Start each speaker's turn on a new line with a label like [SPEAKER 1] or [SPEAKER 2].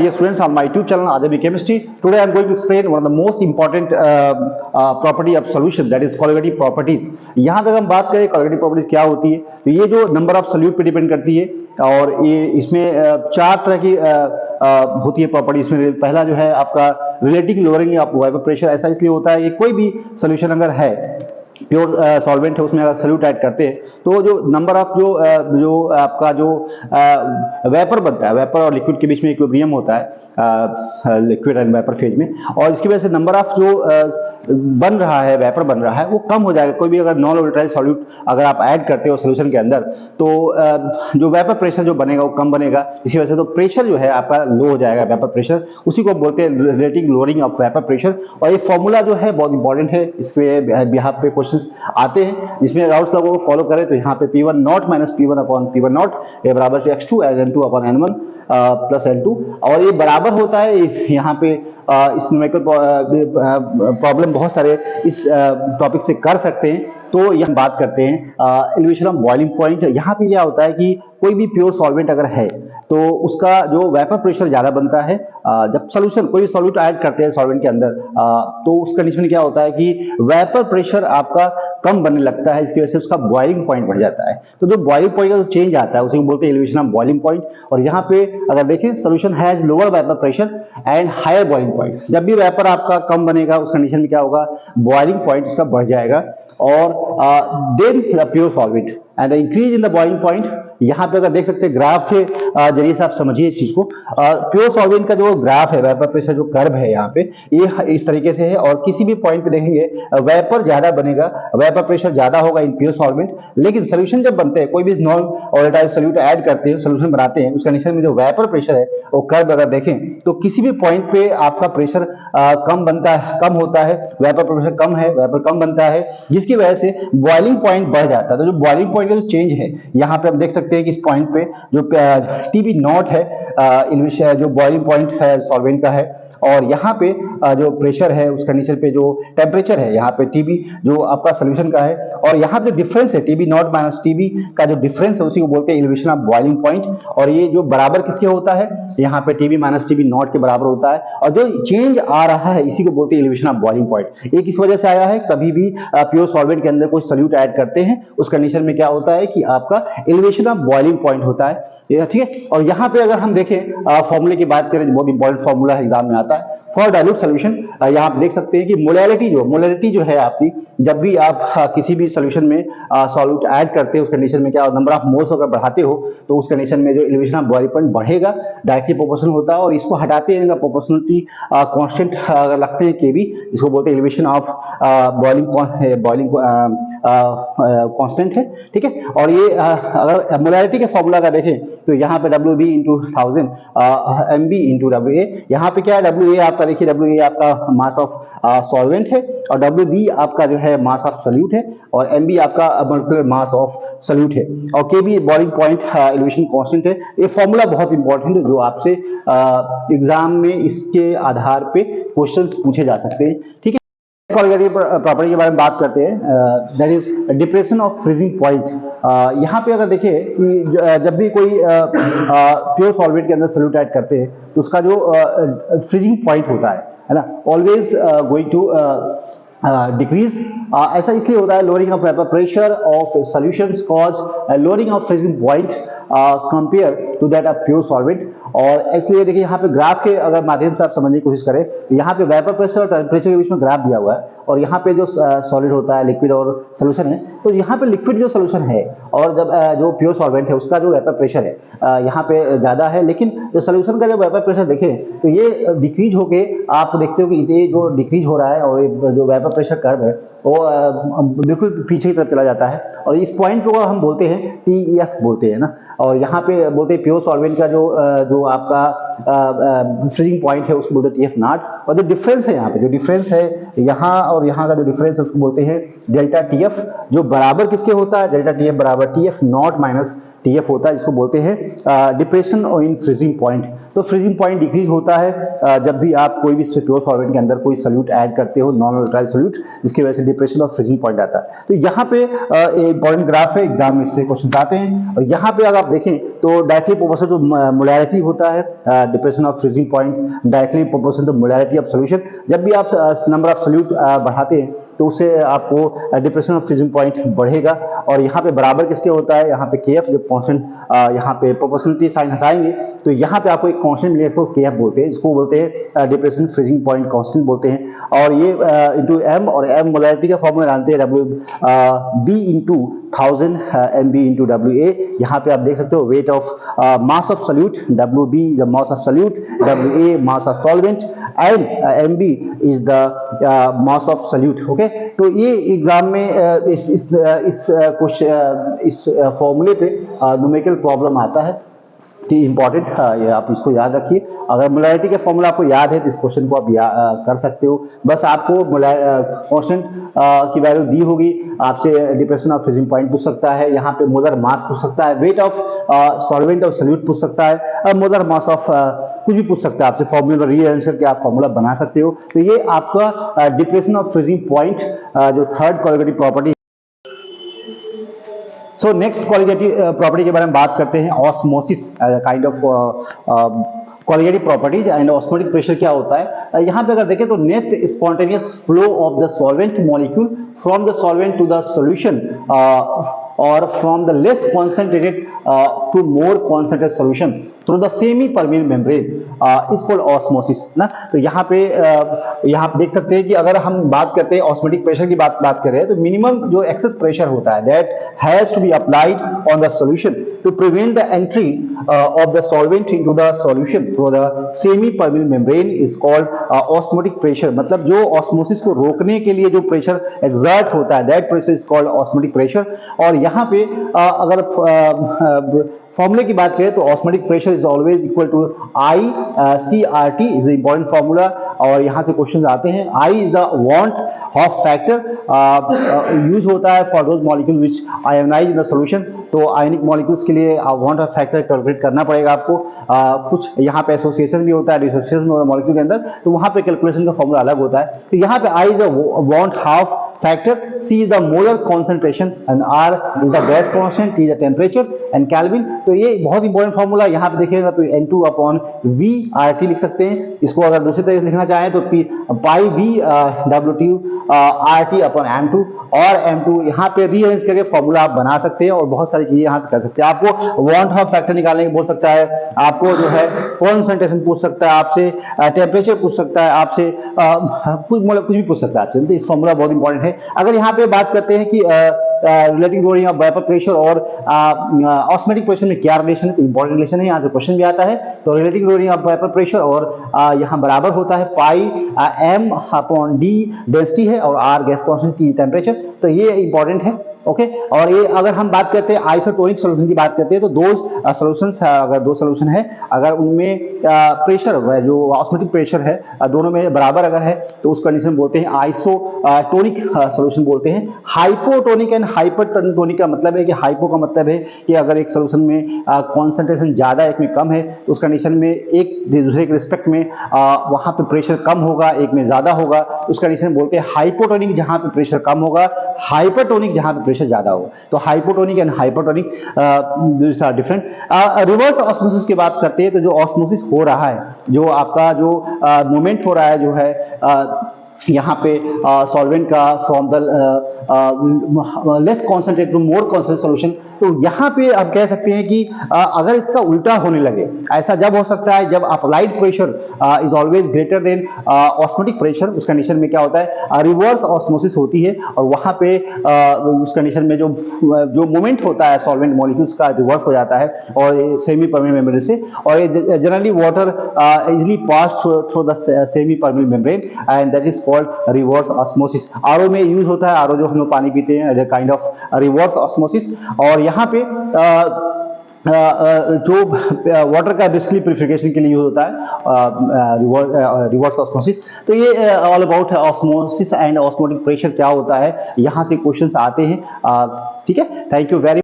[SPEAKER 1] dear students, on my YouTube channel RJB Chemistry. Today I am going to explain one of the most important property of solution, that is colligative properties. यहाँ पे हम बात करें colligative properties क्या होती है, तो ये जो नंबर ऑफ सॉल्यूट पे डिपेंड करती है और ये इसमें चार तरह की होती है प्रॉपर्टी। इसमें पहला जो है आपका relative lowering of vapour pressure. ऐसा इसलिए होता है कि कोई भी सोल्यूशन अगर है, प्योर सॉल्वेंट है, उसमें अगर सॉल्यूट ऐड करते हैं तो जो नंबर ऑफ जो आपका जो वेपर बनता है, वेपर और लिक्विड के बीच में इक्विलिब्रियम होता है लिक्विड एंड वेपर फेज में, और इसकी वजह से नंबर ऑफ जो बन रहा है, वेपर बन रहा है, वो कम हो जाएगा। कोई भी अगर नॉन वोलेटाइल सॉल्यूट अगर आप ऐड करते हो सॉल्यूशन के अंदर तो जो वेपर प्रेशर जो बनेगा वो कम बनेगा। इसी वजह से तो प्रेशर जो है आपका लो हो जाएगा, वेपर प्रेशर, उसी को बोलते हैं relative lowering of vapour pressure. और ये फॉर्मूला जो है बहुत इंपॉर्टेंट है, इसके बिहाफ पे क्वेश्चंस आते हैं जिसमें राउट्स लोगों को फॉलो करें तो यहाँ पे P1 not minus P1 upon P1 not ये बराबर से X2 N2 upon N1 plus N2, और ये बराबर होता है यहाँ पे इस न्यूमेरिकल प्रॉब्लम बहुत सारे इस टॉपिक से कर सकते हैं। तो यहाँ बात करते हैं एलिवेशन ऑफ बॉइलिंग पॉइंट। यहाँ पे क्या होता है कि कोई भी प्योर सॉल्वेंट अगर है तो उसका जो वेपर प्रेशर ज्यादा बनता है। जब सॉल्यूशन कोई सॉल्यूट ऐड करते हैं सॉल्वेंट के अंदर तो उस कंडीशन में क्या होता है कि वेपर प्रेशर आपका कम बनने लगता है, इसकी वजह से उसका बॉइलिंग पॉइंट बढ़ जाता है। तो जो बॉइलिंग पॉइंट का जो चेंज आता है उसे बोलते हैं एलिवेशन ऑफ बॉइलिंग पॉइंट। और यहाँ पे अगर देखें solution has lower vapour pressure and higher boiling point. जब भी वेपर आपका कम बनेगा उस कंडीशन में क्या होगा, बॉइलिंग पॉइंट इसका बढ़ जाएगा। और then the pure solvent and the increase in the boiling point. यहाँ पे अगर देख सकते हैं ग्राफ के जरिए से आप समझिए इस चीज को। प्योर सॉल्वेंट का जो ग्राफ है, वेपर प्रेशर जो कर्व है यहाँ पे, ये इस तरीके से है और किसी भी पॉइंट पे देखेंगे वेपर ज्यादा बनेगा, वेपर प्रेशर ज्यादा होगा इन प्योर सॉल्वेंट। लेकिन सोल्यूशन जब बनते हैं, कोई भी नॉन वोलेटाइल सॉल्यूट ऐड करते हैं, सोल्यूशन बनाते हैं, उस कंडीशन में जो वेपर प्रेशर है वो कर्व अगर देखें तो किसी भी पॉइंट पे आपका प्रेशर कम बनता है, कम होता है, वेपर प्रेशर कम है, वेपर कम बनता है, जिसकी वजह से बॉइलिंग पॉइंट बढ़ जाता है। तो जो बॉइलिंग पॉइंट का जो चेंज है यहाँ पे हम देख सकते हैं कि इस पॉइंट पे जो TB नॉट है जो बॉइलिंग पॉइंट है सॉल्वेंट का है, और यहाँ पे जो प्रेशर है उस कंडीशन पे जो टेम्परेचर है यहाँ पे TB जो आपका सोल्यूशन का है, और यहाँ पे डिफरेंस है TB नॉट माइनस TB का जो डिफरेंस है उसी को बोलते हैं एलिवेशन ऑफ बॉइलिंग पॉइंट। और ये जो बराबर किसके होता है, यहाँ पे TB माइनस TB नॉट के बराबर होता है, और जो चेंज आ रहा है इसी को बोलते हैं एलिवेशन ऑफ बॉइलिंग पॉइंट। ये किस वजह से आया है, कभी भी प्योर सॉल्वेंट के अंदर कोई सोल्यूट ऐड करते हैं उस कंडीशन में क्या होता है कि आपका एलिवेशन ऑफ बॉइलिंग पॉइंट होता है, ठीक है। और यहाँ पे अगर हम देखें फॉर्मूले की बात करें, बहुत इंपॉर्टेंट फॉर्मूला एग्जाम में आता है फॉर डाइल्यूट सोल्यूशन। यहाँ आप देख सकते हैं कि मोलैरिटी जो है आपकी, जब भी आप किसी भी सोल्यूशन में सॉल्यूट ऐड करते हैं उस कंडीशन में क्या नंबर ऑफ मोल्स अगर बढ़ाते हो तो उस कंडीशन में जो एलिवेशन ऑफ बॉइलिंग पॉइंट बढ़ेगा, डायरेक्टली प्रोपोर्शनल होता है। और इसको हटाते हैं प्रोपोर्शनलिटी कांस्टेंट अगर लगते हैं KB, इसको बोलते हैं एलिवेशन ऑफ बॉइलिंग कांस्टेंट है, ठीक है। और ये अगर मोलैरिटी के फॉर्मूला का देखें तो यहाँ पे WB into 1000 MB into WA। यहाँ पे क्या है, WA आपका देखिए, WA आपका मास ऑफ सॉल्वेंट है और WB आपका जो है मास ऑफ सोल्यूट है, और MB आपका मॉलिक्यूलर मास ऑफ सोल्यूट है, और KB boiling point elevation constant है। ये फॉर्मूला बहुत इंपॉर्टेंट है जो आपसे एग्जाम में इसके आधार पे क्वेश्चंस पूछे जा सकते हैं, ठीक है। प्रॉपर्टी के बारे में बात करते हैं, that is depression of freezing point. यहाँ पे अगर देखें कि जब भी कोई प्योर सॉल्वेंट के अंदर सोल्यूट ऐड करते हैं तो उसका जो फ्रीजिंग पॉइंट होता है ना, ऑलवेज गोइंग टू डिक्रीज। ऐसा इसलिए होता है, lowering of vapour pressure of solutions cause lowering of freezing point compare to that of pure solvent. और इसलिए देखिए यहाँ पे ग्राफ के अगर माध्यम से आप समझने की कोशिश करें, यहाँ पे वेपर प्रेशर और टेम्परेचर के बीच में ग्राफ दिया हुआ है, और यहाँ पे जो सॉलिड होता है, लिक्विड और सोल्यूशन है, तो यहाँ पे लिक्विड जो सोल्यूशन है और जब जो प्योर सॉल्वेंट है उसका जो वेपर प्रेशर है यहाँ पे ज्यादा है, लेकिन जो सोल्यूशन का जो वेपर प्रेशर देखें तो ये डिक्रीज होके आप देखते हो कि ये जो डिक्रीज हो रहा है और जो वेपर प्रेशर कर्व है वो बिल्कुल पीछे की तरफ चला जाता है, और इस पॉइंट को हम बोलते हैं TEF बोलते हैं ना। और यहाँ पे बोलते हैं प्योर सॉल्वेंट का जो आपका फ्रीजिंग पॉइंट है उसको बोलते हैं TF नॉट, और जो डिफरेंस है यहाँ पे, जो डिफरेंस है यहाँ और यहाँ का जो डिफरेंस है उसको बोलते हैं डेल्टा TF, जो बराबर किसके होता है, डेल्टा TF बराबर TF नॉट माइनस TF होता है, जिसको बोलते हैं डिप्रेशन इन फ्रीजिंग पॉइंट। तो फ्रीजिंग पॉइंट डिक्रीज होता है जब भी आप कोई भी प्योर सॉल्वेंट के अंदर कोई सॉल्यूट ऐड करते हो, नॉन वोलेटाइल सॉल्यूट, जिसकी वजह से डिप्रेशन और फ्रीजिंग पॉइंट आता है। तो यहाँ पे इंपॉर्टेंट ग्राफ है, एग्जाम में से क्वेश्चन आते हैं। और यहाँ पे अगर आप देखें तो डायरेक्टली प्रोपोर्शनल जो मोलैरिटी होता है depression of freezing point, directly proportional to molarity of solution. जब भी आप नंबर ऑफ सॉल्यूट बढ़ाते हैं तो उससे आपको डिप्रेशन ऑफ फ्रीजिंग पॉइंट बढ़ेगा। और यहाँ पे बराबर किसके होता है, यहाँ पे KF जब कांस्टेंट यहाँ पे प्रोपोर्शनलिटी साइन हटाएंगे तो यहाँ पे आपको एक कांस्टेंट मिलेगा, इसको KF बोलते हैं, इसको बोलते हैं डिप्रेशन फ्रीजिंग पॉइंट कांस्टेंट बोलते हैं। और ये इंटू M, और M मोलैरिटी का फॉर्मूला जानते हैं, B into 1000 MB into WA। यहाँ पे आप देख सकते हो weight of mass of solute, WB the mass of solute, WA mass of solvent, and MB is the mass of solute. Okay, तो ये एग्जाम में इस फॉर्मूले पे न्यूमेरिकल प्रॉब्लम आता है कि इंपॉर्टेंट ये आप इसको याद रखिए। अगर मोलैरिटी का फॉर्मूला आपको याद है तो इस क्वेश्चन को आप कर सकते हो। बस आपको कांस्टेंट की वैल्यू दी होगी, आपसे डिप्रेशन ऑफ फ्रीजिंग पॉइंट पूछ सकता है, यहाँ पे मोलर मास पूछ सकता है, वेट ऑफ सॉल्वेंट और सॉल्यूट पूछ सकता है, मोलर मास ऑफ कुछ भी पूछ सकता है आपसे, फॉर्मूला रीअरेंज करके आप फॉर्मूला बना सकते हो। तो ये आपका डिप्रेशन ऑफ फ्रीजिंग पॉइंट जो third colligative property. So next colligative property के बारे में बात करते हैं, osmosis kind of colligative properties and osmotic pressure क्या होता है। यहाँ पे अगर देखें तो net spontaneous flow of the solvent molecule from the solvent to the solution और from the less concentrated to more concentrated solution through the semi permeable membrane is called osmosis ना। तो यहाँ पे यहाँ देख सकते हैं कि अगर हम बात करते हैं ऑस्मोटिक प्रेशर की बात कर रहे हैं तो मिनिमम जो एक्सेस प्रेशर होता है that has to be applied on the solution to prevent the entry of the solvent into the solution through the semi permeable membrane is called osmotic pressure. मतलब जो ऑस्मोसिस को रोकने के लिए जो प्रेशर एक्सर्ट होता है that pressure is called osmotic pressure. और यहाँ पे अगर फॉर्मूले की बात करें तो osmotic pressure is always equal to I CRT is important formula. और यहाँ से क्वेश्चन आते हैं, I is the van't Hoff factor use होता है for those molecule which ionize in the solution. तो आयनिक मॉलिक्यूल्स के लिए वांट ऑफ फैक्टर कैलकुलेट करना पड़ेगा आपको। कुछ यहाँ पे एसोसिएशन भी होता है, डिसोसिएशन मॉलिक्यूल के अंदर, तो वहाँ पे कैलकुलेशन का फॉर्मूला अलग होता है। तो यहाँ पे I is the want half factor, C is the molar concentration and R is the gas constant, T is the temperature and Kelvin। तो ये बहुत इंपॉर्टेंट फॉर्मूला यहाँ पे देखिएगा तो N2 अपॉन V RT लिख सकते हैं। इसको अगर दूसरी तरीके से लिखना चाहें तो पाई V W2 RT upon M2, और M2 यहाँ पे रीअरेंज करके फॉर्मूला आप बना सकते हैं और बहुत सारी चीजें यहाँ से कर सकते हैं। आपको वांट ऑफ फैक्टर निकालने को बोल सकता है, आपको जो है कॉन्सेंट्रेशन पूछ सकता है, आपसे टेम्परेचर पूछ सकता है, आपसे कुछ भी पूछ सकता है आपसे। तो इस फॉर्मूला बहुत इंपॉर्टेंट है। अगर यहाँ पे बात करते हैं कि relating loading of vapour pressure और ऑस्मोटिक प्रेशर में क्या रिलेशन है, तो इंपॉर्टेंट रिलेशन है, यहाँ से क्वेश्चन भी आता है। तो relating loading of vapour pressure और यहाँ बराबर होता है पाई M अपॉन D डेंसिटी है और R गैस कांस्टेंट की टेम्परेचर। तो ये इंपॉर्टेंट है। ओके, और ये अगर हम बात करते हैं आइसोटोनिक सॉल्यूशन की बात करते हैं तो दो सॉल्यूशंस, अगर दो सॉल्यूशन है, अगर उनमें प्रेशर जो ऑस्मोटिक प्रेशर है दोनों में बराबर अगर है तो उस कंडीशन बोलते हैं आइसोटोनिक सॉल्यूशन बोलते हैं। हाइपोटोनिक एंड हाइपरटोनिक का मतलब है कि हाइपो का मतलब है कि अगर एक सॉल्यूशन में कॉन्सेंट्रेशन ज्यादा एक में कम है तो उस कंडीशन में एक दूसरे के रिस्पेक्ट में वहां पे प्रेशर कम होगा, एक में ज्यादा होगा, उस कंडीशन बोलते हैं हाइपोटोनिक, जहां पे प्रेशर कम होगा, हाइपरटोनिक जहां पे प्रेशर ज्यादा होगा। तो hypotonic and hypertonic different. Reverse osmosis की बात करते हैं तो जो ऑस्मोसिस हो रहा है, जो आपका जो मूवमेंट हो रहा है, जो है यहाँ पे सॉल्वेंट का from the less concentrate to more concentrate solution, तो यहाँ पे आप कह सकते हैं कि अगर इसका उल्टा होने लगे, ऐसा जब हो सकता है जब applied pressure is always greater than osmotic pressure, उस कंडीशन में क्या होता है रिवर्स ऑस्मोसिस होती है और वहाँ पे उस कंडीशन में जो मूवमेंट होता है सॉल्वेंट मॉलिक्यूल्स का रिवर्स हो जाता है और सेमी परमेबल मेम्ब्रेन से, और generally water easily pass through the semi permeable membrane and that is called reverse osmosis. RO में यूज होता है, आरओ जो हम लोग पानी पीते हैं, as kind of reverse osmosis. और यहाँ पे जो वाटर का बेसिकली प्यूरिफिकेशन के लिए यूज होता है रिवर्स ऑस्मोसिस। तो ये all about osmosis and osmotic pressure क्या होता है, यहाँ से क्वेश्चंस आते हैं। ठीक है, थैंक यू वेरी